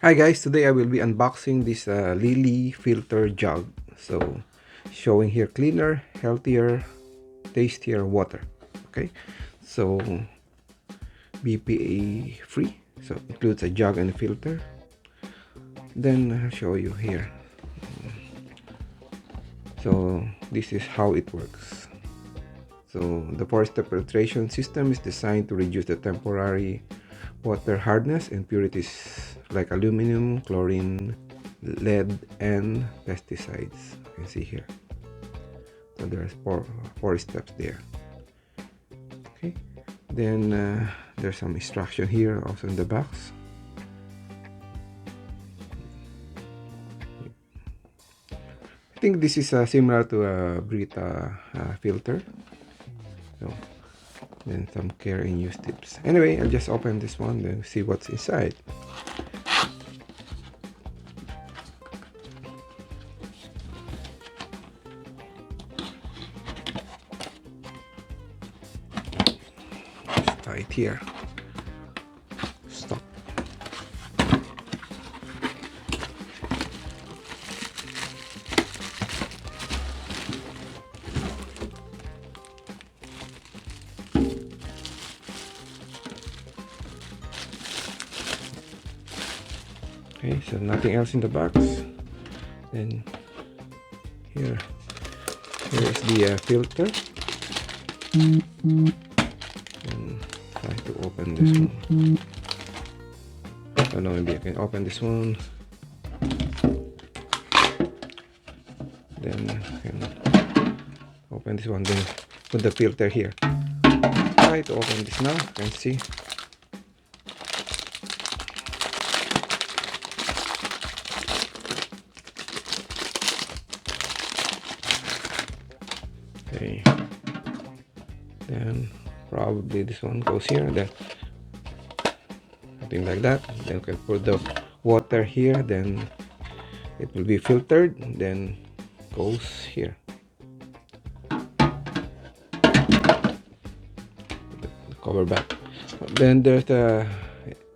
Hi guys, today I will be unboxing this Lily Filter Jug. So, showing here cleaner, healthier, tastier water. Okay, so BPA free. So includes a jug and a filter. Then I'll show you here. So this is how it works. So the four-step filtration system is designed to reduce the temporary water hardness and impurities like aluminum, chlorine, lead, and pesticides. You can see here. So there's four steps there. Okay. Then there's some instruction here also in the box. I think this is similar to a Brita filter. So then some care and use tips. Anyway, I'll just open this one and see what's inside. It's tight here. Stop. Okay, so nothing else in the box. Then here is the filter. And try to open this one. I don't know, maybe I can open this one. Then I can open this one. Then put the filter here. Try to open this now. You can see. Okay, then probably this one goes here, then something like that. Then we can put the water here, then it will be filtered, then goes here. The cover back. Then there's the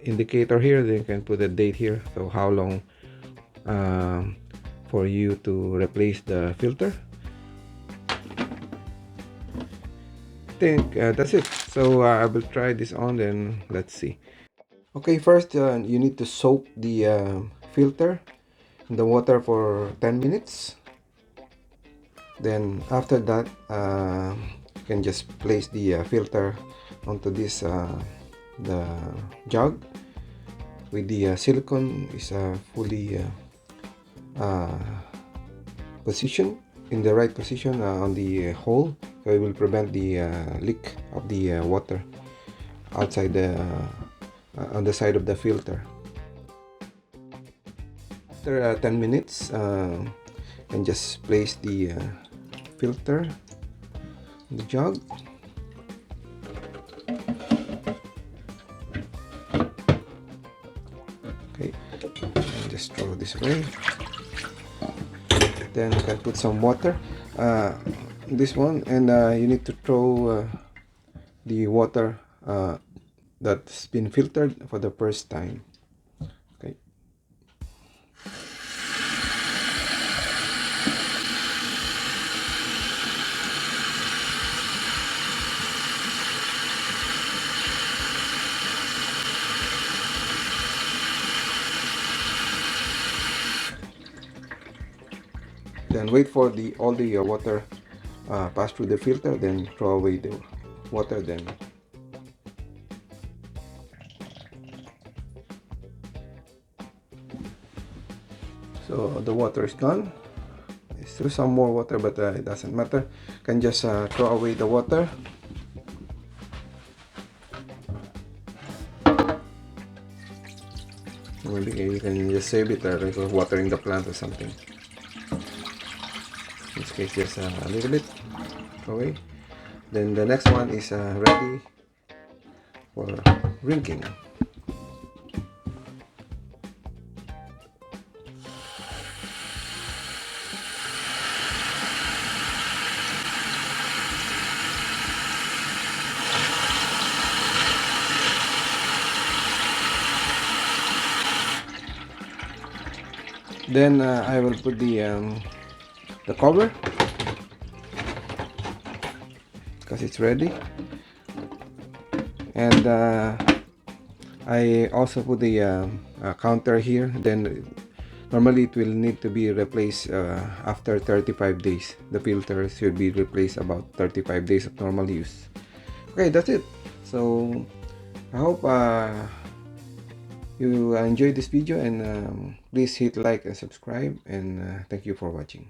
indicator here, then you can put a date here, so how long for you to replace the filter. I think that's it. So I will try this on, then let's see. Okay, first you need to soak the filter in the water for 10 minutes. Then after that you can just place the filter onto this the jug with the silicone is fully positioned in the right position on the hole, so it will prevent the leak of the water outside the on the side of the filter. After 10 minutes and just place the filter in the jug. Okay, and just throw this away. Then you can put some water this one, and you need to throw the water that's been filtered for the first time. Okay. Then wait for all the water pass through the filter, then throw away the water. Then so the water is gone. There's still some more water, but it doesn't matter. You can just throw away the water. Maybe you can just save it like watering the plant or something. In this case, just a little bit away. Then the next one is ready for drinking. Then I will put the cover because it's ready, and I also put the counter here. Then normally it will need to be replaced after 35 days. The filter should be replaced about 35 days of normal use. Okay, that's it. So I hope you enjoyed this video, and please hit like and subscribe, and thank you for watching.